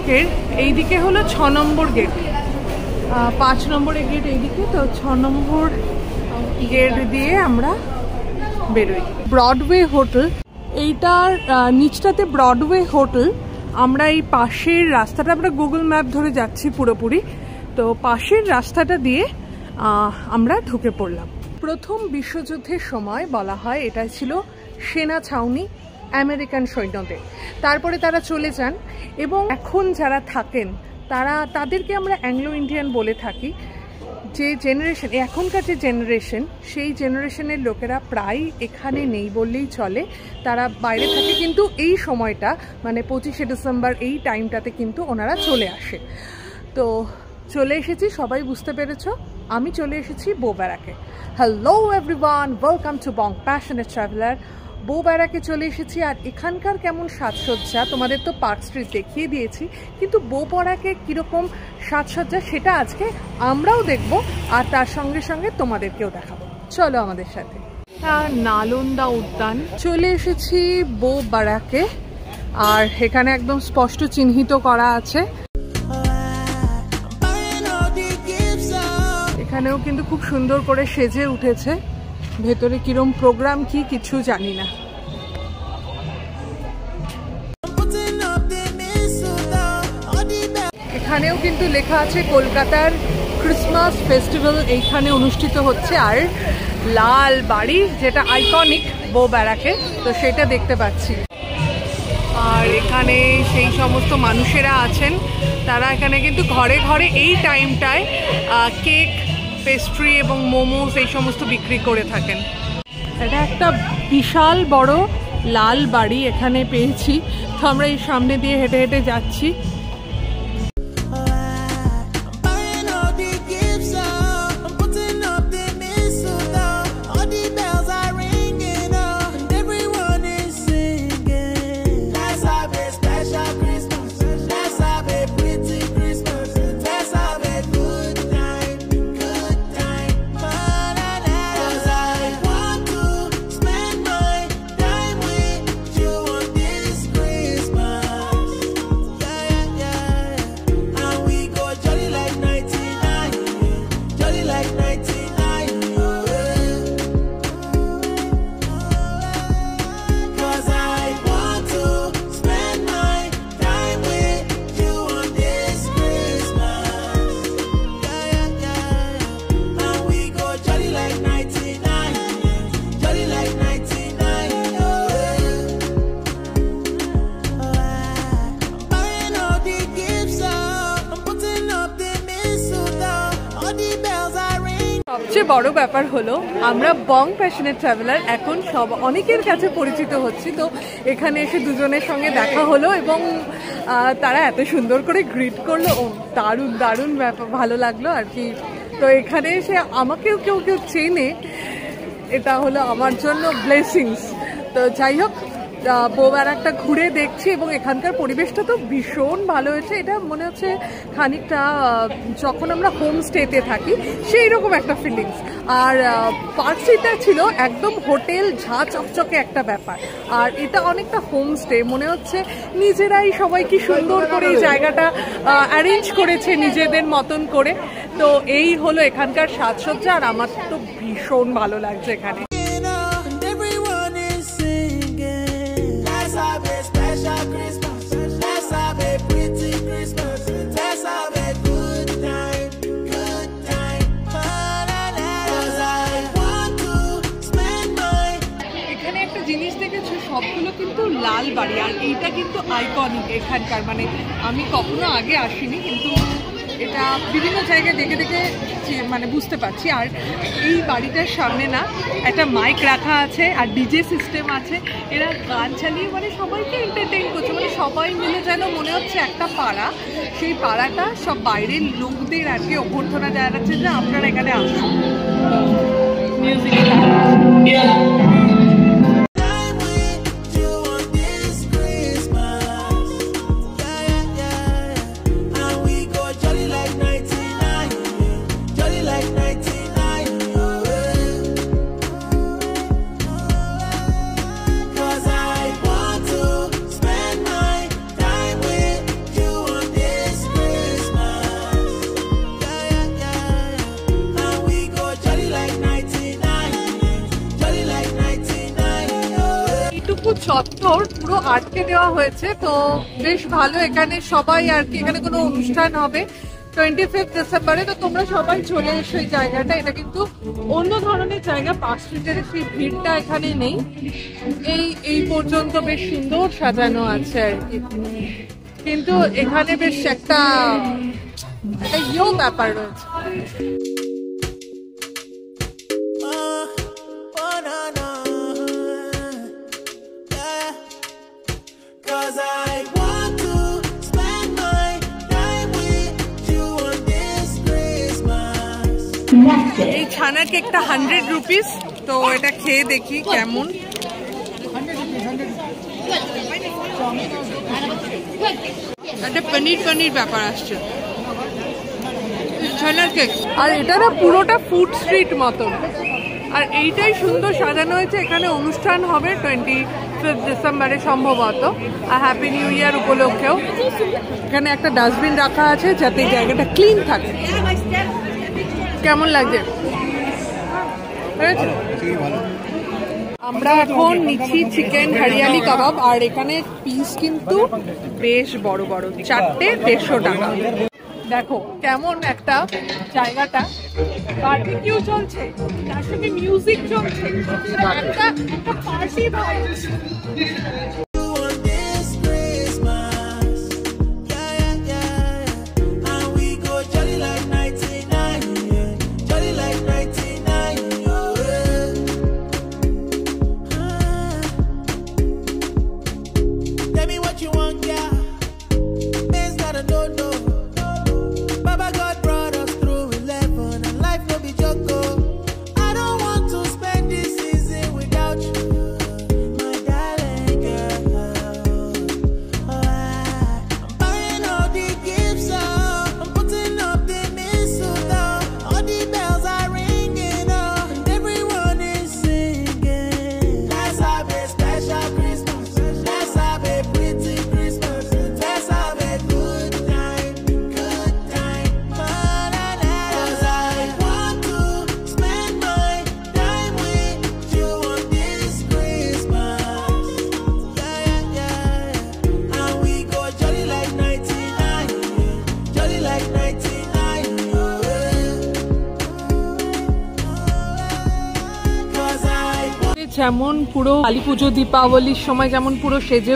পার্কের এইদিকে হলো 6 নম্বর গেট, 5 নম্বরের গেট এইদিকে, তো 6 নম্বর গেট দিয়ে আমরা বেরোই। ব্রডওয়ে হোটেল, এইটার নিচটাতে ব্রডওয়ে হোটেল। আমরা এই পাশের রাস্তাটা, আমরা গুগল ম্যাপ ধরে যাচ্ছি পুরোপুরি, তো পাশের রাস্তাটা দিয়ে আমরা ঢুকে পড়লাম। প্রথম বিশ্বযুদ্ধের সময় বলা হয় এটা ছিল সেনা ছাউনি আমেরিকান সৈন্যদের, তারপরে তারা চলে যান এবং এখন যারা থাকেন তাদেরকে আমরা অ্যাংলো ইন্ডিয়ান বলে থাকি। যে জেনারেশন, এখনকার যে জেনারেশন, সেই জেনারেশনের লোকেরা প্রায় এখানে নেই বললেই চলে, তারা বাইরে থাকে, কিন্তু এই সময়টা মানে 25শে ডিসেম্বর এই টাইমটাতে কিন্তু ওনারা চলে আসে। তো চলে এসেছি, সবাই বুঝতে পেরেছো, আমি চলে এসেছি বউবারাকে। Hello everyone, welcome to Bong passionate traveller. বউবারাকে চলে এসেছি, আর এখানকার কেমন সাজসজ্জা, তোমাদের তো পার্ক স্ট্রিট দেখিয়ে দিয়েছি, কিন্তু বউবারাকে কীরকম সাজসজ্জা সেটা আজকে আমরাও দেখব, আর তার সঙ্গে সঙ্গে তোমাদেরকেও দেখাবো। চলো আমাদের সাথে। নালন্দা উদ্যান চলে এসেছি বউবারাকে, আর এখানে একদম স্পষ্ট চিহ্নিত করা আছে। এখানেও কিন্তু খুব সুন্দর করে সেজে উঠেছে, ভেতরে কিরম প্রোগ্রাম কি কিছু জানি না। এখানেও কিন্তু লেখা আছে কলকাতার ক্রিসমাস ফেস্টিভ্যাল এইখানে অনুষ্ঠিত হচ্ছে, আর লাল বাড়ি যেটা আইকনিক বউবারাকে, তো সেটা দেখতে পাচ্ছি। আর এখানে সেই সমস্ত মানুষেরা আছেন, তারা এখানে কিন্তু ঘরে ঘরে এই টাইমটায় কেক, পেস্ট্রি এবং মোমোস এই সমস্ত বিক্রি করে থাকেন। এটা একটা বিশাল বড় লাল বাড়ি এখানে পেয়েছি, তো আমরা এই সামনে দিয়ে হেঁটে হেঁটে যাচ্ছি। সবচেয়ে বড় ব্যাপার হলো আমরা বং প্যাশনেট ট্রাভেলার এখন অনেকের কাছে পরিচিত হচ্ছি, তো এখানে এসে দুজনের সঙ্গে দেখা হলো এবং তারা এত সুন্দর করে গ্রিট করলো, ও দারুণ দারুণ ব্যাপার, ভালো লাগলো আর কি। তো এখানে এসে আমাকেও কেউ কেউ চেনে, এটা হলো আমার জন্য ব্লেসিংস। তো যাই হোক, বউবারাকটা ঘুরে দেখছি এবং এখানকার পরিবেশটা তো ভীষণ ভালো হয়েছে। এটা মনে হচ্ছে খানিকটা যখন আমরা হোমস্টেতে থাকি সেই রকম একটা ফিলিংস। আর পার্ক স্ট্রিটটা ছিল একদম হোটেল ঝাঁ চকচকে একটা ব্যাপার, আর এটা অনেকটা হোমস্টে মনে হচ্ছে। নিজেরাই সবাই কি সুন্দর করে এই জায়গাটা অ্যারেঞ্জ করেছে নিজেদের মতন করে। তো এই হলো এখানকার সাজসজ্জা, আর আমার তো ভীষণ ভালো লাগছে এখানে। সবগুলো কিন্তু লাল বাড়ি, আর এইটা কিন্তু আইকনিক এখানকার, মানে আমি কখনো আগে আসিনি, কিন্তু এটা বিভিন্ন জায়গায় দেখে দেখে মানে বুঝতে পারছি। আর এই বাড়িটার সামনে না একটা মাইক রাখা আছে আর ডিজে সিস্টেম আছে, এরা গান চালিয়ে মানে সবাইকে এন্টারটেইন করছে, মানে সবাই মিলে যেন মনে হচ্ছে একটা পাড়া। সেই পাড়াটা সব বাইরের লোকদের আর কি অভ্যর্থনা জানাচ্ছে যে আপনারা এখানে আসুন। মিউজিক চত্বর পুরো আটকে দেওয়া হয়েছে, তো বেশ ভালো। এখানে সবাই আর কি, এখানে কোনো অনুষ্ঠান হবে 25 ডিসেম্বরে, তো তোমরা সবাই চলে এসো এই জায়গাটা। এটা কিন্তু অন্য ধরনের জায়গা, পার্ক স্ট্রিটের সেই ভিড়টা এখানে নেই। এই পর্যন্ত বেশ সুন্দর সাজানো আছে আর কি, কিন্তু এখানে বেশ একটা ব্যাপার রয়েছে। এই ছানা কেকটা 100 রুপিস, তো এটা খেয়ে দেখি কেমন। একটা পনির পনির ব্যাপার আসছে ছানা কেক, আর এটা না পুরোটা ফুড স্ট্রিট মতন। আর এইটাই সুন্দর সাজানো হয়েছে। এখানে অনুষ্ঠান হবে 25 ডিসেম্বরে সম্ভবত, আর হ্যাপি নিউ ইয়ার উপলক্ষেও। এখানে একটা ডাস্টবিন রাখা আছে যাতে এই জায়গাটা ক্লিন থাকে। কেমন লাগছে? আমরা এখন নিচ্ছি চিকেন হরিয়ালি কাবাব, আর এখানে পিস কিন্তু বেশ বড় বড়, 4টে 150 টাকা। দেখো কেমন একটা জায়গাটা, বারবিকিউ চলছে, তার সঙ্গে মিউজিক চলছে, একটা পার্টি ভাই। যেমন পুরো কালী পুজো দীপাবলির সময় যেমন পুরো সেজে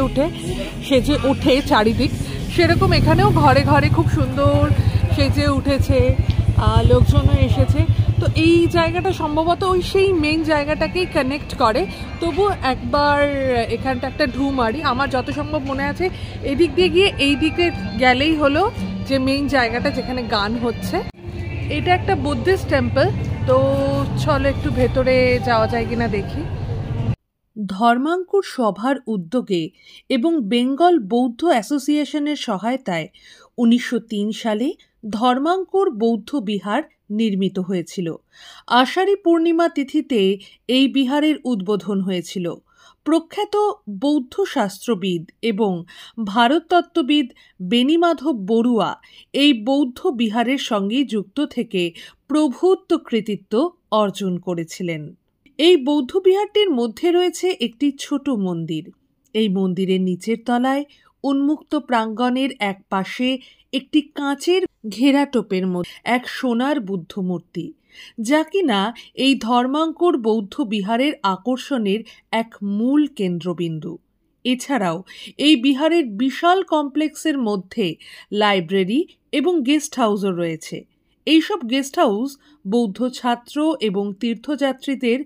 ওঠে চারিদিক, সেরকম এখানেও ঘরে ঘরে খুব সুন্দর সেজে উঠেছে, লোকজনও এসেছে। তো এই জায়গাটা সম্ভবত ওই সেই মেইন জায়গাটাকেই কানেক্ট করে। তবু একবার এখানটা একটা ঢু মারি, আমার যত সম্ভব মনে আছে এদিক দিয়ে গিয়ে এই দিকে গেলেই হলো যে মেইন জায়গাটা যেখানে গান হচ্ছে। এটা একটা বুদ্ধিস্ট টেম্পল, তো চলো একটু ভেতরে যাওয়া যায় কিনা দেখি। ধর্মাঙ্কুর সভার উদ্যোগে এবং বেঙ্গল বৌদ্ধ অ্যাসোসিয়েশনের সহায়তায় 1903 সালে ধর্মাঙ্কুর বৌদ্ধ বিহার নির্মিত হয়েছিল। আষাঢ়ী পূর্ণিমা তিথিতে এই বিহারের উদ্বোধন হয়েছিল। প্রখ্যাত বৌদ্ধ শাস্ত্রবিদ এবং ভারততত্ত্ববিদ বেণীমাধব বড়ুয়া এই বৌদ্ধ বিহারের সঙ্গে যুক্ত থেকে প্রভূত কৃতিত্ব অর্জন করেছিলেন। এই বৌদ্ধ বিহারটির মধ্যে রয়েছে একটি ছোট মন্দির। এই মন্দিরের নিচের তলায় উন্মুক্ত প্রাঙ্গণের এক পাশে একটি কাঁচের ঘেরাটোপের মধ্যে এক সোনার বুদ্ধ মূর্তি, যা কিনা এই ধর্মাঙ্কুর বৌদ্ধ বিহারের আকর্ষণের এক মূল কেন্দ্রবিন্দু। এছাড়াও এই বিহারের বিশাল কমপ্লেক্সের মধ্যে লাইব্রেরি এবং গেস্ট হাউসও রয়েছে। এইসব গেস্ট হাউস বৌদ্ধ ছাত্র এবং তীর্থযাত্রীদের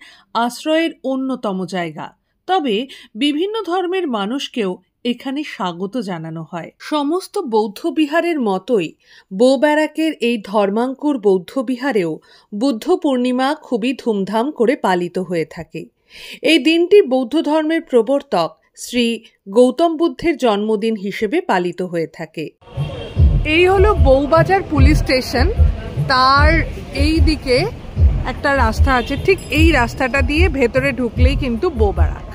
আশ্রয়ের অন্যতম জায়গা। তবে বিভিন্ন ধর্মের মানুষকেও এখানে স্বাগত জানানো হয়। সমস্ত বৌদ্ধ বিহারের মতোই বৌব্যারাকের এই ধর্মাঙ্কুর বৌদ্ধ বিহারেও বুদ্ধ পূর্ণিমা খুবই ধুমধাম করে পালিত হয়ে থাকে। এই দিনটি বৌদ্ধ ধর্মের প্রবর্তক শ্রী গৌতম বুদ্ধের জন্মদিন হিসেবে পালিত হয়ে থাকে। এই হলো বউবাজার পুলিশ স্টেশন, তার এই দিকে একটা রাস্তা আছে, ঠিক এই রাস্তাটা দিয়ে ভেতরে ঢুকলেই কিন্তু বউব্যারাক।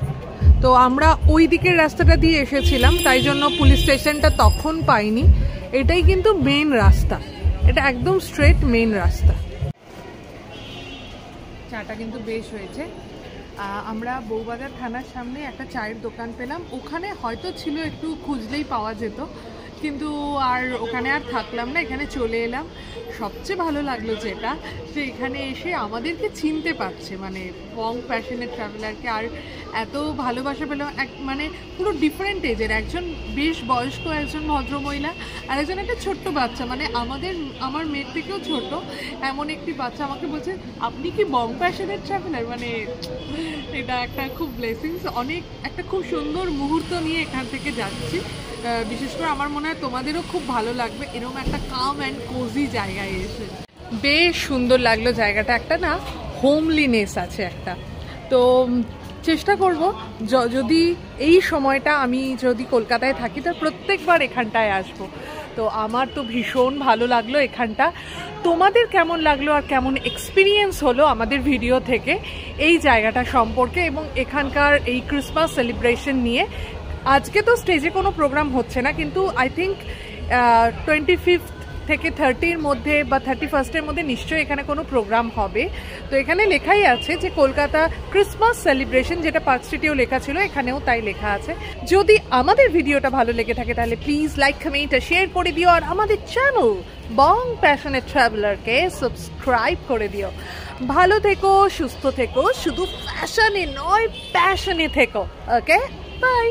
তো আমরা ওই দিকের রাস্তাটা দিয়ে এসেছিলাম, তাই জন্য পুলিশ স্টেশনটা তখন পাইনি। এটাই কিন্তু মেন রাস্তা, এটা একদম স্ট্রেট মেন রাস্তা। চাটা কিন্তু বেশ হয়েছে। আমরা বউবাজার থানার সামনে একটা চায়ের দোকান পেলাম, ওখানে হয়তো ছিল একটু খুঁজলেই পাওয়া যেত, কিন্তু আর ওখানে আর থাকলাম না, এখানে চলে এলাম। সবচেয়ে ভালো লাগলো যেটা, যে এখানে এসে আমাদেরকে চিনতে পারছে, মানে বং প্যাশনেট ট্রাভেলারকে, আর এত ভালোবাসা পেলাম। মানে পুরো ডিফারেন্ট এজের, একজন বেশ বয়স্ক একজন ভদ্রমহিলা আর একজন একটা ছোট্ট বাচ্চা, মানে আমার মেয়ের থেকেও ছোট এমন একটি বাচ্চা আমাকে বলছে আপনি কি বং প্যাশনেট ট্রাভেলার। মানে এটা একটা খুব ব্লেসিংস, অনেক একটা খুব সুন্দর মুহূর্ত নিয়ে এখান থেকে যাচ্ছি। বিশেষ করে আমার মনে হয় তোমাদেরও খুব ভালো লাগবে এরকম একটা কাম অ্যান্ড কোজি জায়গায় এসে। বেশ সুন্দর লাগলো জায়গাটা, একটা না হোমলিনেস আছে একটা। তো চেষ্টা করব যদি এই সময়টা আমি যদি কলকাতায় থাকি তো প্রত্যেকবার এখানটায় আসব। তো আমার তো ভীষণ ভালো লাগলো এখানটা। তোমাদের কেমন লাগলো আর কেমন এক্সপিরিয়েন্স হলো আমাদের ভিডিও থেকে এই জায়গাটা সম্পর্কে এবং এখানকার এই ক্রিসমাস সেলিব্রেশন নিয়ে। আজকে তো স্টেজে কোনো প্রোগ্রাম হচ্ছে না, কিন্তু আই থিঙ্ক 25 থেকে 30-র মধ্যে বা 31-এর মধ্যে নিশ্চয়ই এখানে কোনো প্রোগ্রাম হবে। তো এখানে লেখাই আছে যে কলকাতা ক্রিসমাস সেলিব্রেশন, যেটা পার্ক স্ট্রিটেও লেখা ছিল, এখানেও তাই লেখা আছে। যদি আমাদের ভিডিওটা ভালো লেগে থাকে তাহলে প্লিজ লাইক, কমেন্ট আর শেয়ার করে দিও, আর আমাদের চ্যানেল বং প্যাশনেট ট্রাভেলারকে সাবস্ক্রাইব করে দিও। ভালো থেকো, সুস্থ থেকো, শুধু ফ্যাশনে নয় প্যাশনে থেকো। ওকে, বাই।